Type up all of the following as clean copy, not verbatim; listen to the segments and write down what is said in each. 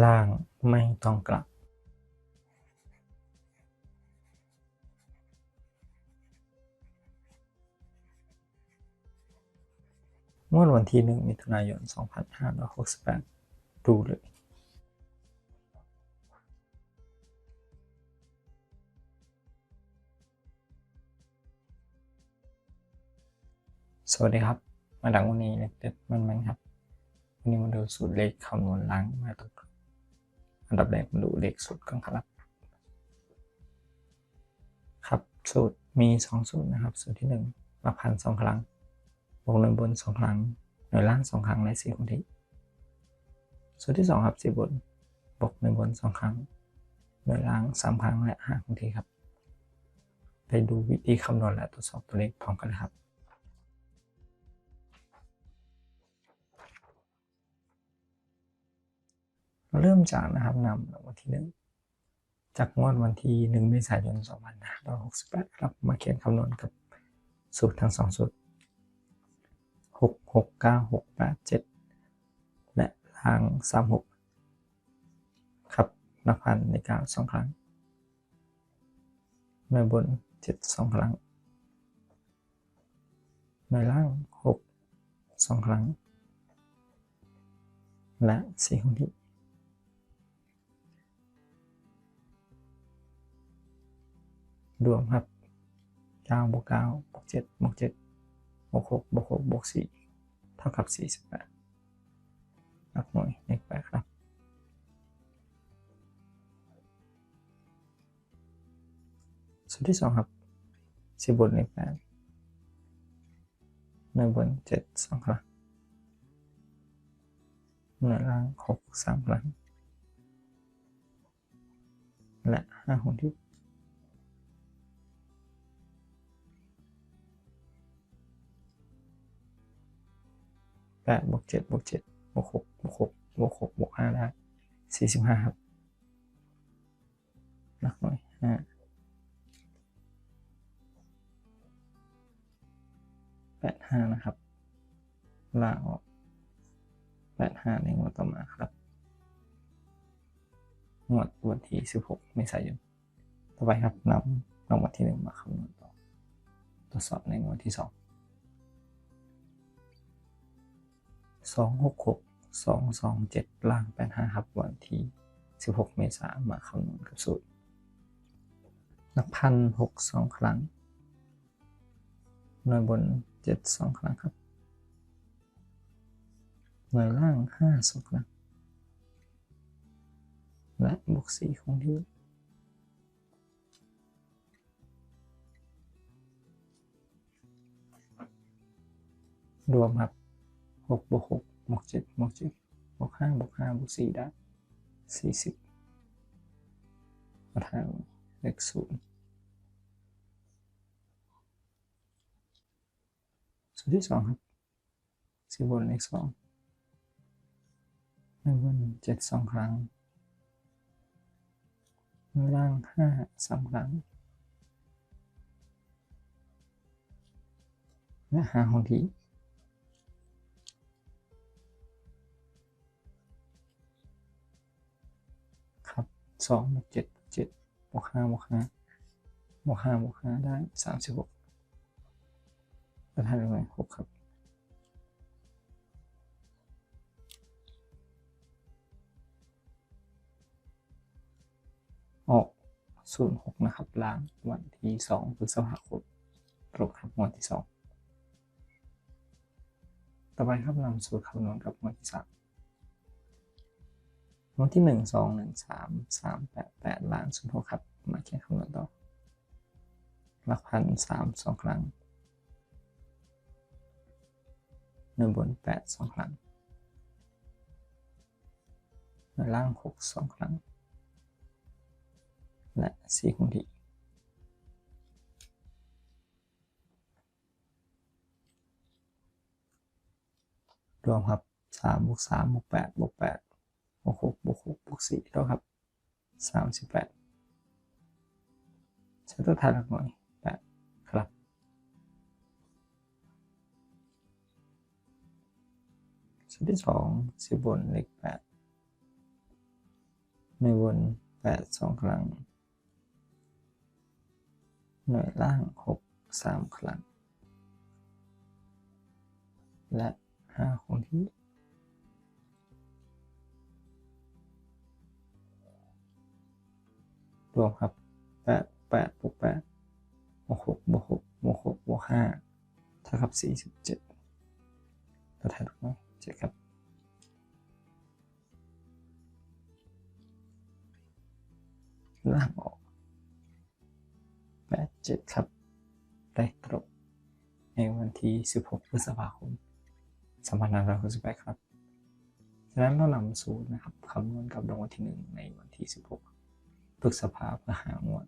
ล่างไม่ต้องกลับงวดวันที่1 มิถุนายน 2568ดูเลยสวัสดีครับมาดังวันนี้เด็ดมันครับวันนี้มาดูสูตรเลขคำนวณล้างมาตุกอันดับแรกมาดูเลขสูตรก่อนครับสูตรมี2สูตรนะครับสูตรที่1หลักพัน2ครั้งบวก1บน2ครั้งหน่วยล่าง2ครั้งและ4คงที่สูตรที่2ครับ4บนบวก1บน2ครั้งหน่วยล่าง3ครั้งและ5คงที่ครับไปดูวิธีคำนวณและตรวจสอบตัวเลขพร้อมกันเลยครับเริ่มจากนะครับนำวันที่1จากงวดวันที่1 เมษายน 2568ครับมาเขียนคำนวณกับสูตรทั้ง2สูตร6 6 9 6 8 7และล่าง36ครับนับพันใน9 2ครั้งหน่วยบน7 2ครั้งหน่วยล่าง6 2ครั้งและ4คงที่รวมครับ9 บวก 9 บวก 7 บวก 7 บวก 6 บวก 6 บวก 4เท่ากับ48หลักหน่วยเลข8ครับสูตรที่2ครับ10บนเลข8หน่วยบน7 2ครั้งหน่วยล่าง6 3ครั้งและ5คงที่8 บวก 7 บวก 7 บวก 6 บวก 6 บวก 6 บวก 5ได้45ครับหลักหน่วย5 85นะครับล่างออก85ในงวดต่อมาครับงวดวันที่16 เมษายนต่อไปครับนำรางวัลที่1มาคำนวณต่อตรวจสอบในงวดที่2 266 227ล่าง85ครับวันที่16 เมษายนมาคำนวณกับสูตรหลักพัน6 2ครั้งหน่วยบน7 2ครั้งครับหน่วยล่าง5 2ครั้งและบวก4คงที่รวมครับ6 บวก 6 บวก 7 บวก 7 บวก 5 บวก 5 บวก 4ได้40มาทางเลข0สูตรที่2ครับ10บนเลข2หน่วยบน7 2ครั้งหน่วยล่าง5 3ครั้งและ5คงที่ครับ2 บวก 7 บวก 7 บวก 5 บวก 5 บวก 5 บวก 5ได้36ประธานด้วย6ครับออก06นะครับล้างวันที่2 พฤษภาคมตรงครับวันที่2ต่อไปครับนำสูตรคำนวณกับวันที่3วันที่1 2 1 3 3 8 8ล้าน06ครับมาเขียนคำนวณต่อหลักพัน3 2ครั้งหน่วยบน8 2ครั้งหน่วยล่าง6 2ครั้งและ4คงที่รวมครับ3 บวก 3 บวก 8 บวก 8 บวก 6 บวก 6 บวก 4เท่ากับ38ใช้ตัวแทนหลักหน่วย8ครับสูตรที่2 10บนเลข8 หน่วยบน8 2 ครั้งหน่วยล่าง6 3 ครั้งและ5 คงที่รวมครับ8 8 บวก 8 บวก 6 บวก 6 บวก 6 บวก 5 เท่ากับ47ตัวแทนถูกไหม7ครับล่างออก8 7ครับได้ตรงในวันที่16 พฤษภาคม 2568ครับฉะนั้นเรานำสูตรนะครับคำนวณกับรางวัลที่1ในวันที่16 พฤษภาคมเพื่อหางวด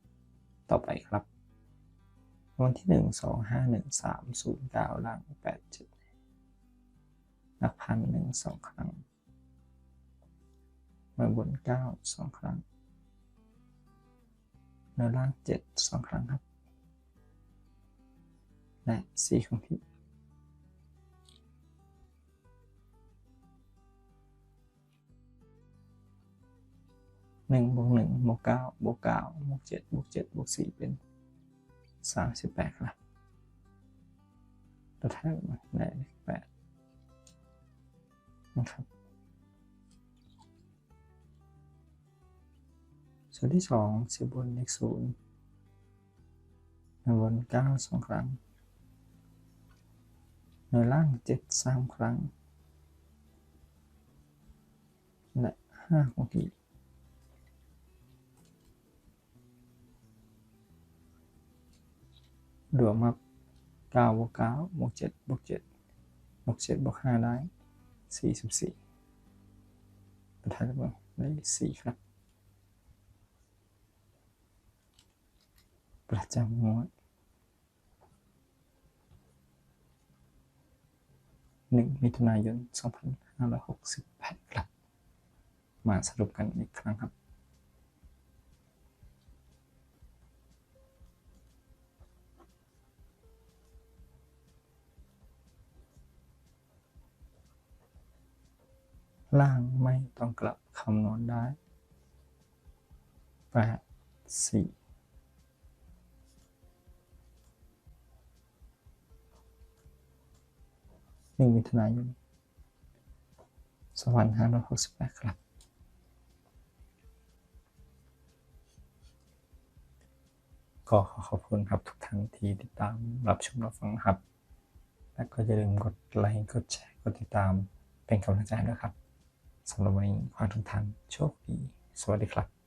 ต่อไปครับรางวัลที่1 2 5 1 3 0 9ล่าง8 7หลักพัน1 2 ครั้งมาบน9 2 ครั้งหน้าล่าง7 2 ครั้งครับและ4 ครั้งที่1 บวก 1 บวก 9 บวก 9 บวก 7 บวก 7 บวก 4 เป็น38ครับตัวแทนมาได้เลข8นะครับส่วนที่2 10 บนเลข0หน่วยบน9 2 ครั้งหน่วยล่าง7 3 ครั้งและ5 คงที่รวมครับ9 บวก 9 บวก 7 บวก 7 บวก 7 บวก 5 ได้44ตัวแทนได้4ครับประจำงวด1 มิถุนายน 2568ครับมาสรุปกันอีกครั้งครับล่างไม่ต้องกลับคำนวณได้8 4 1 มิถุนายน 2568ครับก็ขอขอบคุณครับทุกท่านที่ติดตามรับชมรับฟังครับและก็อย่าลืมกดไลค์กดแชร์กดติดตามเป็นกำลังใจด้วยครับสำหรับวันนี้ขอทุกท่านโชคดีสวัสดีครับ